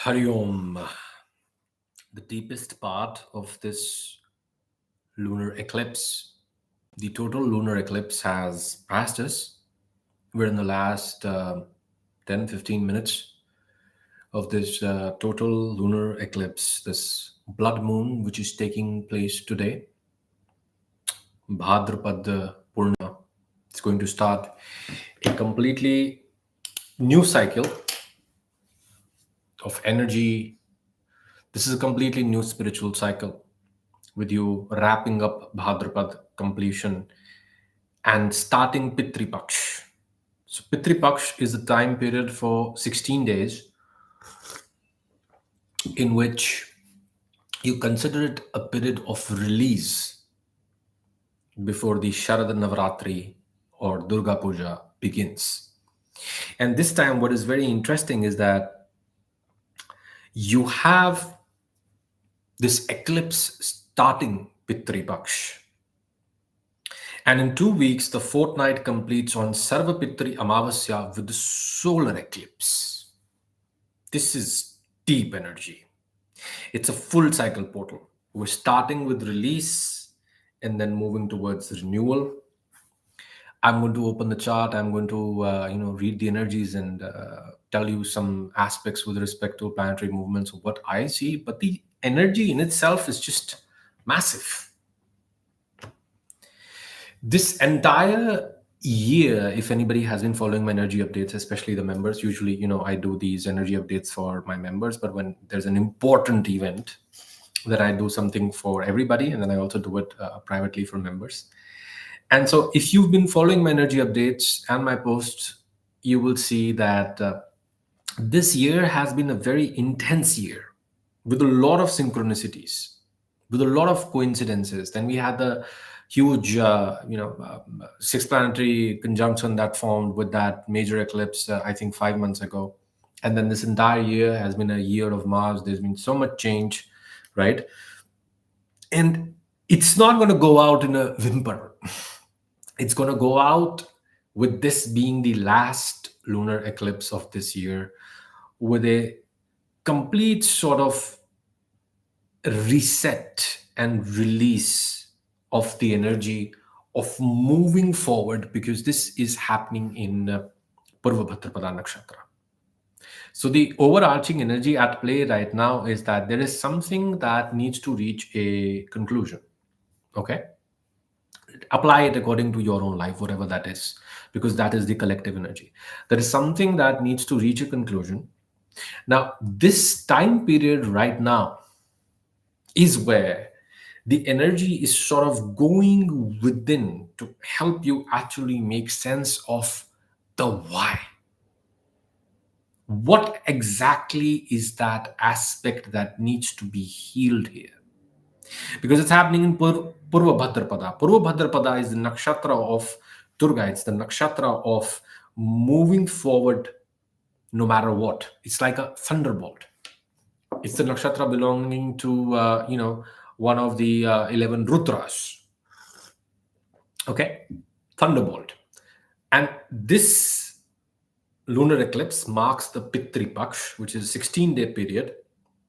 Hari Om. The deepest part of this lunar eclipse, the total lunar eclipse has passed us. We're in the last 10 15 minutes of this total lunar eclipse, this blood moon, which is taking place today, Bhadrapada purnima. It's going to start a completely new cycle of energy. This is a completely new spiritual cycle with you wrapping up Bhadrapad completion and starting Pitri Paksh. So Pitri Paksh is a time period for 16 days in which you consider it a period of release before the Sharad Navaratri or Durga Puja begins. And this time, what is very interesting is that you have this eclipse starting Pitri Paksh. And in 2 weeks, the fortnight completes on Sarvapitri Amavasya with the solar eclipse. This is deep energy. It's a full cycle portal. We're starting with release and then moving towards renewal. I'm going to open the chart. I'm going to, read the energies and tell you some aspects with respect to planetary movements of what I see. But the energy in itself is just massive. This entire year, if anybody has been following my energy updates, especially the members, usually, I do these energy updates for my members, but when there's an important event, that I do something for everybody, and then I also do it privately for members. And so if you've been following my energy updates and my posts, you will see that this year has been a very intense year with a lot of synchronicities, with a lot of coincidences. Then we had the huge, six planetary conjunction that formed with that major eclipse, I think 5 months ago. And then this entire year has been a year of Mars. There's been so much change, right? And it's not going to go out in a whimper. It's going to go out with this being the last lunar eclipse of this year with a complete sort of reset and release of the energy of moving forward, because this is happening in Purva Bhadrapada Nakshatra. So the overarching energy at play right now is that there is something that needs to reach a conclusion. Okay? Apply it according to your own life, whatever that is, because that is the collective energy. There is something that needs to reach a conclusion. Now, this time period right now is where the energy is sort of going within to help you actually make sense of the why. What exactly is that aspect that needs to be healed here? Because it's happening in Purva Bhadrapada. Purva Bhadrapada is the nakshatra of Durga. It's the nakshatra of moving forward no matter what. It's like a thunderbolt. It's the nakshatra belonging to, one of the 11 Rudras. Okay? Thunderbolt. And this lunar eclipse marks the Pitri Paksh, which is a 16-day period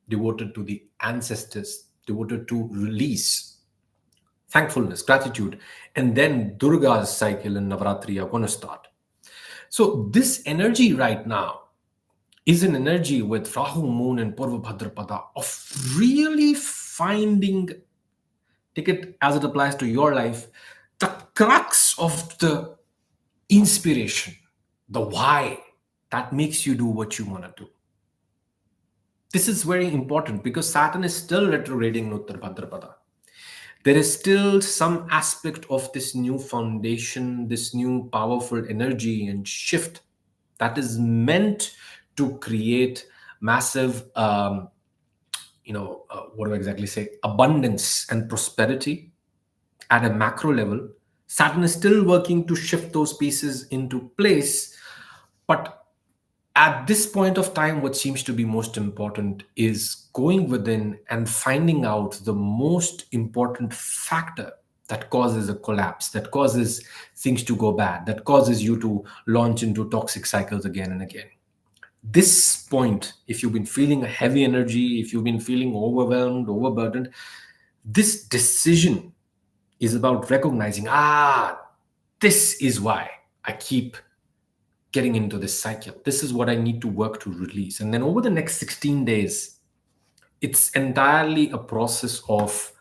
devoted to the ancestors, devoted to release, thankfulness, gratitude. And then Durga's cycle and Navaratri are going to start. So this energy right now is an energy with Rahu, Moon, and Purva Bhadrapada of really finding, take it as it applies to your life, the crux of the inspiration, the why that makes you do what you want to do. This is very important because Saturn is still retrograding in Uttar Bhadrapada. There is still some aspect of this new foundation, this new powerful energy and shift that is meant to create massive, what do I exactly say, abundance and prosperity at a macro level. Saturn is still working to shift those pieces into place. But at this point of time, what seems to be most important is going within and finding out the most important factor that causes a collapse, that causes things to go bad, that causes you to launch into toxic cycles again and again. This point, if you've been feeling a heavy energy, if you've been feeling overwhelmed, overburdened, this decision is about recognizing, this is why I keep getting into this cycle. This is what I need to work to release. And then over the next 16 days, it's entirely a process of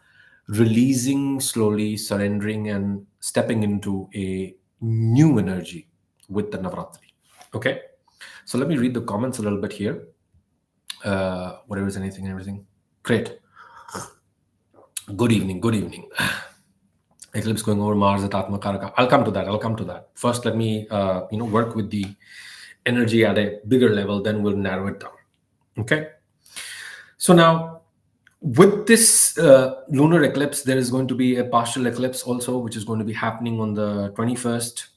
releasing slowly, surrendering, and stepping into a new energy with the Navratri. Okay. So let me read the comments a little bit here. Whatever is anything, everything. Great. Good evening. Good evening. Eclipse going over Mars at Atma Karaka. I'll come to that. I'll come to that. First, let me work with the energy at a bigger level. Then we'll narrow it down. Okay. So now, with this lunar eclipse, there is going to be a partial eclipse also, which is going to be happening on the 21st,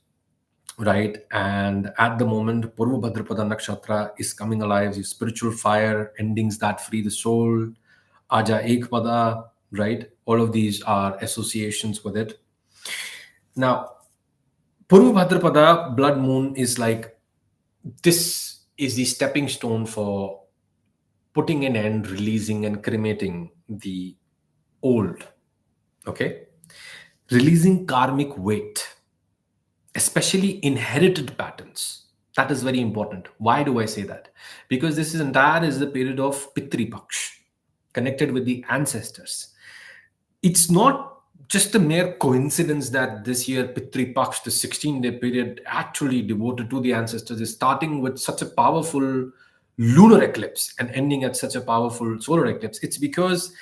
right? And at the moment, Purva Bhadrapada Nakshatra is coming alive. Your spiritual fire, endings that free the soul, Aja Ekpada, right? All of these are associations with it. Now, Purva Bhadrapada, blood moon, is like, this is the stepping stone for putting an end, releasing and cremating the old. Okay. Releasing karmic weight, especially inherited patterns. That is very important. Why do I say that? Because this is the period of Pitri Paksh, connected with the ancestors. It's not just a mere coincidence that this year Pitri Paksh, the 16-day period actually devoted to the ancestors, is starting with such a powerful lunar eclipse and ending at such a powerful solar eclipse. It's because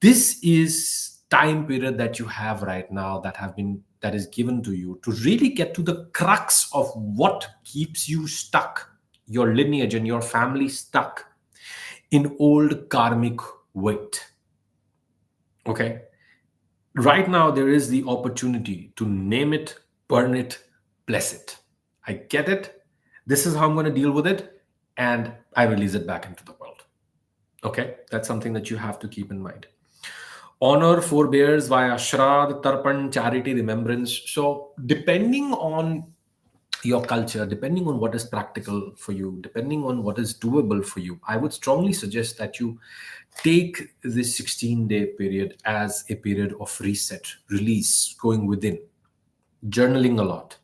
this is time period that you have right now that is given to you to really get to the crux of what keeps you stuck, your lineage and your family stuck in old karmic weight. Okay. Right now, there is the opportunity to name it, burn it, bless it. I get it. This is how I'm going to deal with it. And I release it back into the world. Okay. That's something that you have to keep in mind. Honor forbears via Shrad, Tarpan, charity, remembrance. So, depending on your culture, depending on what is practical for you, depending on what is doable for you, I would strongly suggest that you take this 16-day period as a period of reset, release, going within, journaling a lot,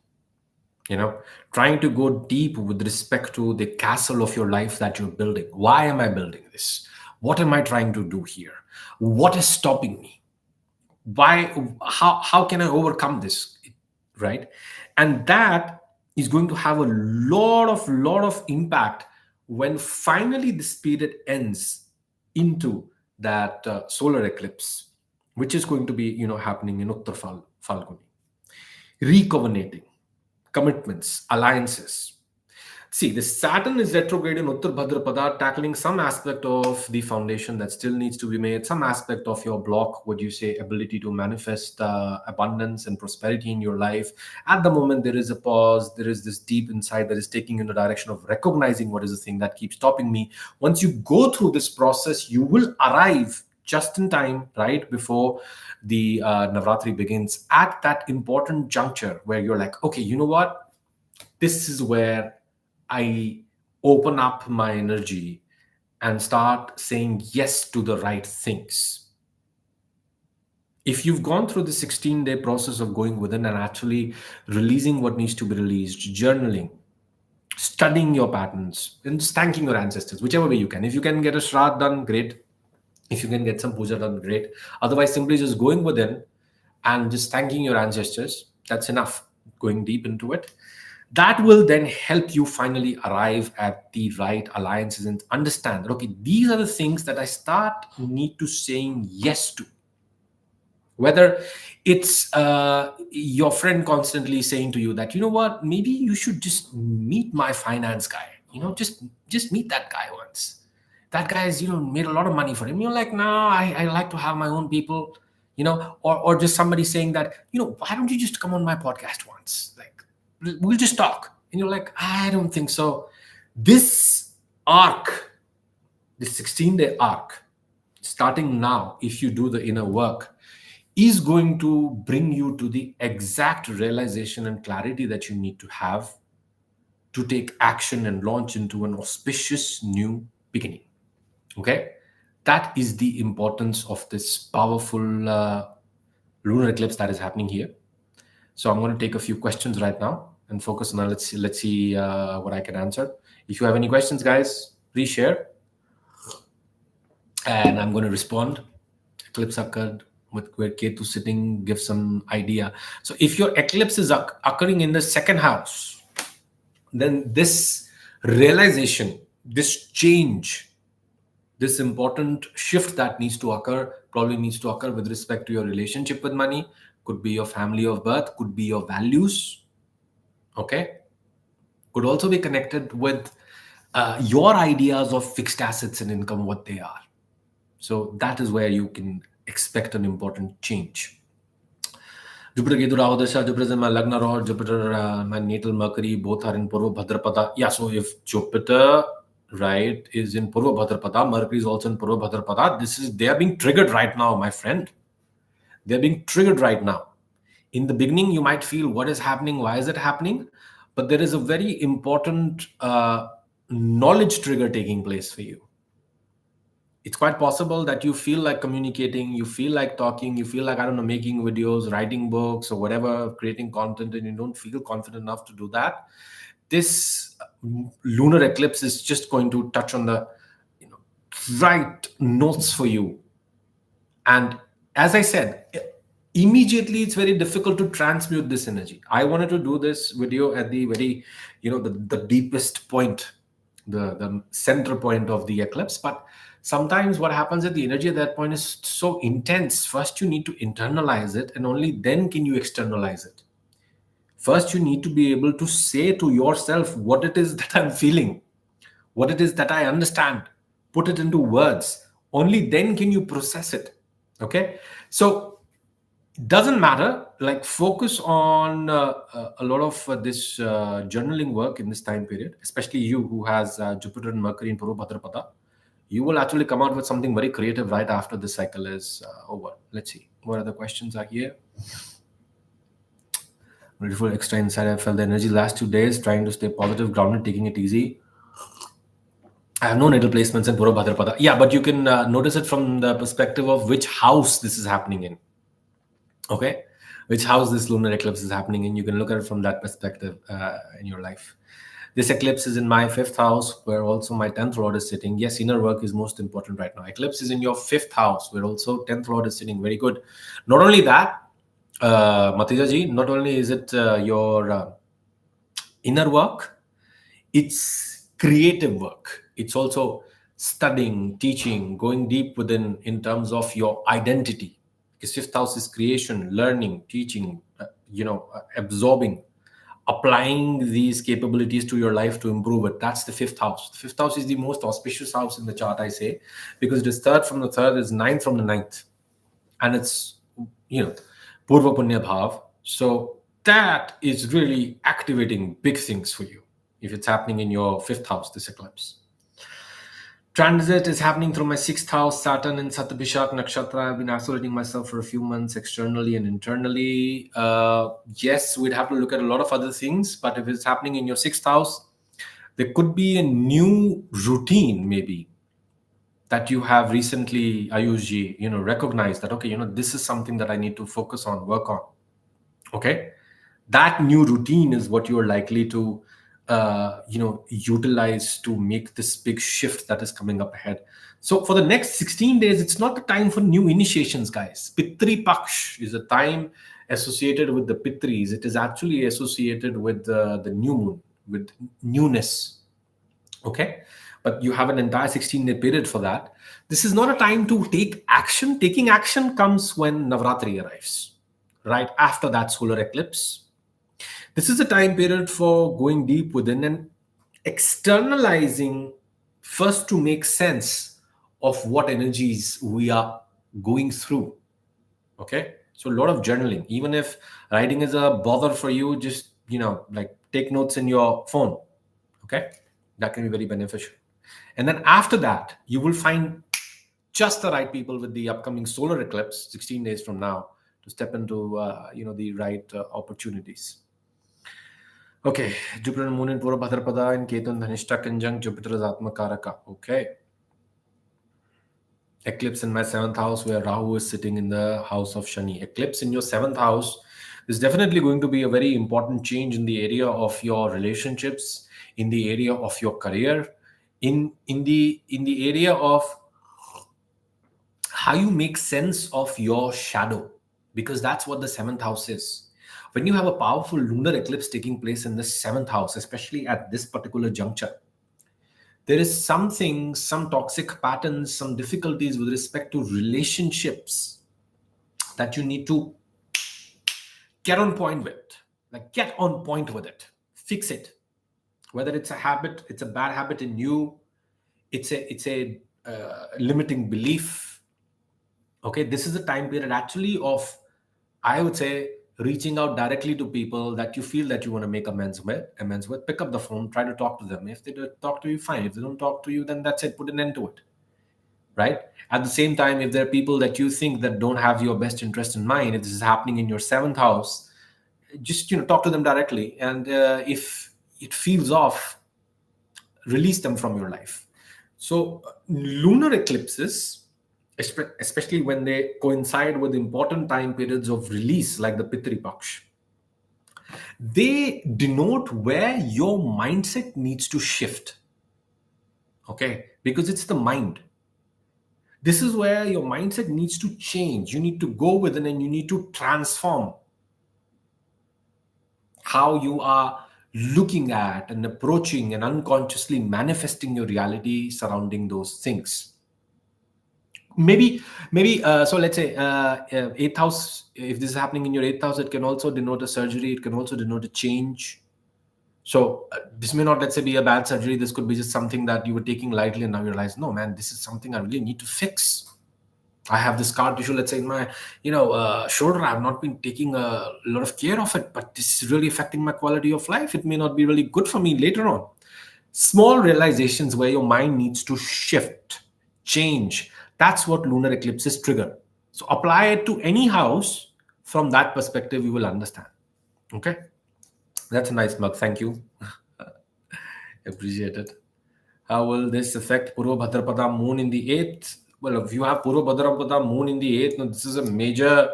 trying to go deep with respect to the castle of your life that you're building. Why am I building this? What am I trying to do here? What is stopping me? How can I overcome this? Right? And that is going to have a lot of impact when finally this period ends into that solar eclipse, which is going to be happening in Uttar Falguni. Recovenating, commitments, alliances. See, the Saturn is retrograde in Uttar Bhadrapada, tackling some aspect of the foundation that still needs to be made, some aspect of your block, ability to manifest abundance and prosperity in your life. At the moment, there is a pause. There is this deep insight that is taking you in the direction of recognizing what is the thing that keeps stopping me. Once you go through this process, you will arrive just in time, right before the Navratri begins, at that important juncture where you're like, okay, you know what? This is where I open up my energy and start saying yes to the right things. If you've gone through the 16-day process of going within and actually releasing what needs to be released, journaling, studying your patterns, and just thanking your ancestors, whichever way you can. If you can get a shraddh done, great. If you can get some puja done, great. Otherwise, simply just going within and just thanking your ancestors, that's enough. Going deep into it. That will then help you finally arrive at the right alliances and understand that, okay, these are the things that I need to saying yes to. Whether it's your friend constantly saying to you that, you know what, maybe you should just meet my finance guy, just meet that guy once. That guy has, made a lot of money for him. You're like, no, I like to have my own people, or just somebody saying that, why don't you just come on my podcast once? Like, we'll just talk. And you're like, I don't think so. This arc, this 16-day arc, starting now, if you do the inner work, is going to bring you to the exact realization and clarity that you need to have to take action and launch into an auspicious new beginning. Okay, that is the importance of this powerful lunar eclipse that is happening here. So I'm going to take a few questions right now and focus on that. Let's see what I can answer. If you have any questions, guys, please share, and I'm going to respond. Eclipse occurred with where Ketu sitting gives some idea. So if your eclipse is occurring in the second house, then this realization, this change, this important shift that needs to occur probably needs to occur with respect to your relationship with money, could be your family of birth, could be your values, okay, could also be connected with your ideas of fixed assets and income, what they are. So that is where you can expect an important change. Jupiter Ketu Rahu Dasha, Jupiter is in my Lagna Rod, Jupiter, my natal Mercury, both are in Purva Bhadrapada. Yeah, so if Jupiter, right, is in Purva Bhadrapada, Mercury is also in Purva Bhadrapada, they are being triggered right now, my friend. They're being triggered right now. In the beginning, you might feel, what is happening? Why is it happening? But there is a very important knowledge trigger taking place for you. It's quite possible that you feel like communicating, you feel like talking, you feel like, I don't know, making videos, writing books, or whatever, creating content, and you don't feel confident enough to do that. This lunar eclipse is just going to touch on the right notes for you. And as I said, immediately it's very difficult to transmute this energy. I wanted to do this video at the very, the deepest point, the center point of the eclipse. But sometimes what happens is the energy at that point is so intense. First, you need to internalize it, and only then can you externalize it. First, you need to be able to say to yourself what it is that I'm feeling, what it is that I understand, put it into words. Only then can you process it. Okay, so it doesn't matter. Like, focus on a lot of this journaling work in this time period, especially you who has Jupiter and Mercury in Purva Bhadrapada. You will actually come out with something very creative right after the cycle is over. Let's see what other questions are here. Beautiful, extra insight. I felt the energy last 2 days, trying to stay positive, grounded, taking it easy. I have no natal placements in Purva Bhadrapada. Yeah, but you can notice it from the perspective of which house this is happening in. Okay, which house this lunar eclipse is happening in. You can look at it from that perspective in your life. This eclipse is in my 5th house, where also my 10th lord is sitting. Yes, inner work is most important right now. Eclipse is in your 5th house, where also 10th lord is sitting. Very good. Not only that, Matija ji, not only is it your inner work, it's creative work. It's also studying, teaching, going deep within in terms of your identity. Because 5th house is creation, learning, teaching, absorbing, applying these capabilities to your life to improve it. That's the 5th house. The 5th house is the most auspicious house in the chart, I say, because it is 3rd from the 3rd, is 9th from the 9th. And it's, Purva Punya Bhav. So that is really activating big things for you if it's happening in your 5th house, this eclipse. Transit is happening through my 6th house, Saturn in Satabhishak Nakshatra. I've been isolating myself for a few months externally and internally. Yes, we'd have to look at a lot of other things, but if it's happening in your 6th house, there could be a new routine maybe that you have recently, Ayushji, recognized that, okay, this is something that I need to focus on, work on. Okay, that new routine is what you are likely to utilize to make this big shift that is coming up ahead. So for the next 16 days, it's not the time for new initiations, guys. Pitri Paksh is a time associated with the Pitris. It is actually associated with the new moon, with newness. Okay, but you have an entire 16-day period for that. This is not a time to take action. Taking action comes when Navratri arrives, right after that solar eclipse. This is a time period for going deep within and externalizing, first to make sense of what energies we are going through. Okay, so a lot of journaling. Even if writing is a bother for you, just take notes in your phone. Okay, that can be very beneficial. And then after that, you will find just the right people with the upcoming solar eclipse 16 days from now to step into the right opportunities. Okay, Jupiter and Moon in Pura Bhadrapada and Ketu and Dhanishta conjunct Jupiter is Atmakaraka. Okay. Eclipse in my seventh house where Rahu is sitting in the house of Shani. Eclipse in your seventh house is definitely going to be a very important change in the area of your relationships, in the area of your career, in the area of how you make sense of your shadow, because that's what the seventh house is. When you have a powerful lunar eclipse taking place in the seventh house, especially at this particular juncture, there is something, some toxic patterns, some difficulties with respect to relationships that you need to get on point with. Like, get on point with it, fix it. Whether it's a habit, it's a bad habit in you, it's a limiting belief. Okay, this is a time period actually of, I would say, reaching out directly to people that you feel that you want to make amends with. Pick up the phone, try to talk to them. If they don't talk to you, fine. If they don't talk to you, then that's it. Put an end to it. Right? At the same time, if there are people that you think that don't have your best interest in mind, if this is happening in your seventh house, just talk to them directly. And if it feels off, release them from your life. So lunar eclipses, especially when they coincide with important time periods of release like the Pitri Paksh, they denote where your mindset needs to shift. Okay, because it's the mind. This is where your mindset needs to change. You need to go within and you need to transform how you are looking at and approaching and unconsciously manifesting your reality surrounding those things. Maybe so let's say eighth house, if this is happening in your eighth house, it can also denote a surgery, it can also denote a change. So this may not, let's say, be a bad surgery. This could be just something that you were taking lightly and now you realize, no man, this is something I really need to fix. I have this scar tissue, let's say, in my shoulder. I've not been taking a lot of care of it, but this is really affecting my quality of life. It may not be really good for me later on. Small realizations where your mind needs to shift, change. That's what lunar eclipses trigger. So apply it to any house. From that perspective, you will understand. Okay, that's a nice mug. Thank you. Appreciate it. How will this affect Purva Bhadrapada moon in the 8th? Well, if you have Purva Bhadrapada moon in the 8th, this is a major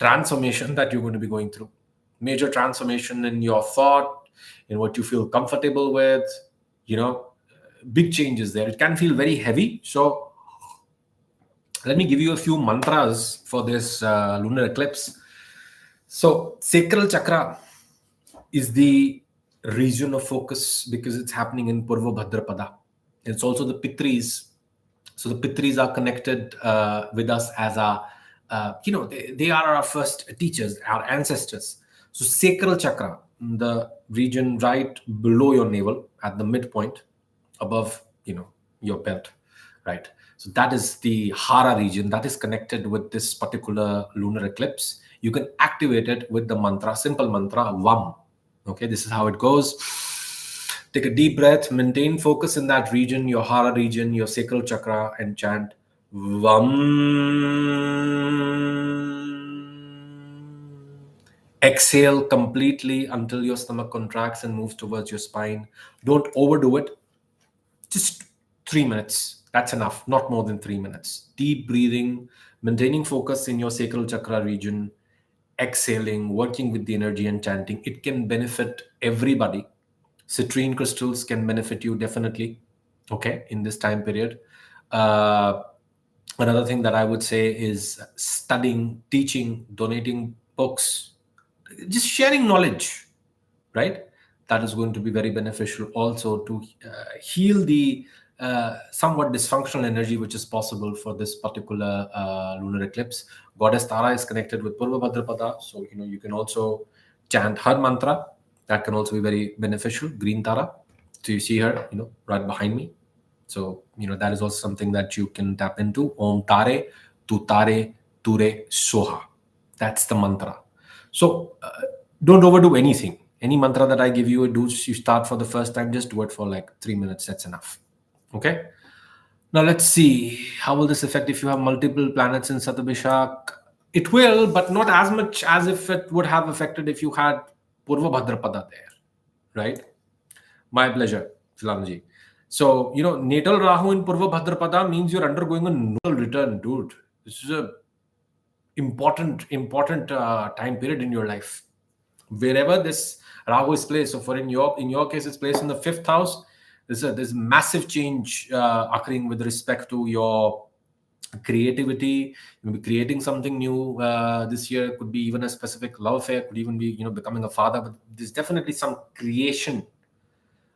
transformation that you're going to be going through. Major transformation in your thought, in what you feel comfortable with, big changes there. It can feel very heavy. So let me give you a few mantras for this lunar eclipse. So sacral chakra is the region of focus because it's happening in Purva Bhadrapada. It's also the Pitris. So the Pitris are connected with us as our, they are our first teachers, our ancestors. So sacral chakra, the region right below your navel at the midpoint, above, your belt, right? So that is the Hara region that is connected with this particular lunar eclipse. You can activate it with the mantra, simple mantra, VAM. Okay, this is how it goes. Take a deep breath, maintain focus in that region, your Hara region, your sacral chakra, and chant VAM. Exhale completely until your stomach contracts and moves towards your spine. Don't overdo it. Just 3 minutes. That's enough. Not more than 3 minutes. Deep breathing, maintaining focus in your sacral chakra region, exhaling, working with the energy and chanting. It can benefit everybody. Citrine crystals can benefit you definitely, okay, in this time period. Another thing that I would say is studying, teaching, donating books, just sharing knowledge, right? That is going to be very beneficial also to heal the somewhat dysfunctional energy which is possible for this particular lunar eclipse. Goddess Tara is connected with Purva Bhadrapada, so you can also chant her mantra. That can also be very beneficial. Green Tara, so you see her, right behind me. So that is also something that you can tap into. Om Tare, Tu Tare, Ture Soha. That's the mantra. So don't overdo anything. Any mantra that I give you, you start for the first time, just do it for like 3 minutes. That's enough. Okay. Now let's see. How will this affect if you have multiple planets in Satabhishak? It will, but not as much as if it would have affected if you had Purva Bhadrapada there. right? My pleasure, Filamji. So, natal Rahu in Purva Bhadrapada means you're undergoing a nodal return, dude. This is a important time period in your life. Wherever this Rahu is placed, so for in your case, it's placed in the fifth house. There's massive change occurring with respect to your creativity. You'll be creating something new this year. Could be even a specific love affair. Could even be becoming a father. But there's definitely some creation,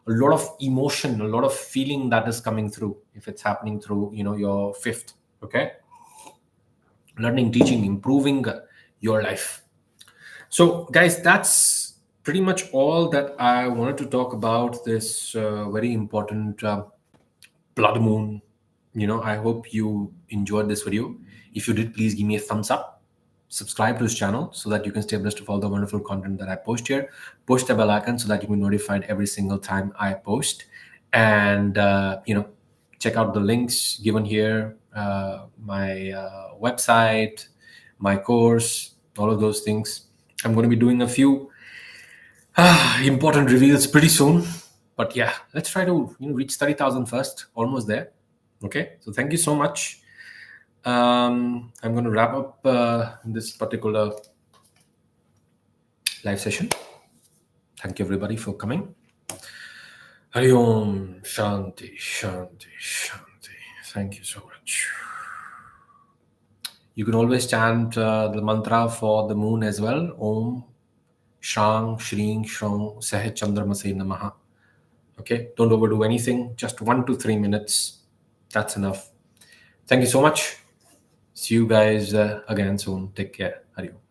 a lot of emotion, a lot of feeling that is coming through if it's happening through your fifth. Okay, learning, teaching, improving your life. So, guys, that's pretty much all that I wanted to talk about this very important blood moon. I hope you enjoyed this video. If you did, please give me a thumbs up. Subscribe to this channel so that you can stay abreast of all the wonderful content that I post here. Push the bell icon so that you can be notified every single time I post. And check out the links given here, my website, my course, all of those things. I'm going to be doing a few important reveals pretty soon. But yeah, let's try to reach 30,000 first. Almost there. Okay, so thank you so much. I'm going to wrap up this particular live session. Thank you everybody for coming. Hari Om, Shanti, Shanti, Shanti. Thank you so much. You can always chant the mantra for the moon as well. Om Shrang Shring Shrong Sah Chandramase Namaha. Okay, don't overdo anything. Just 1 to 3 minutes. That's enough. Thank you so much. See you guys again soon. Take care. Hari Om.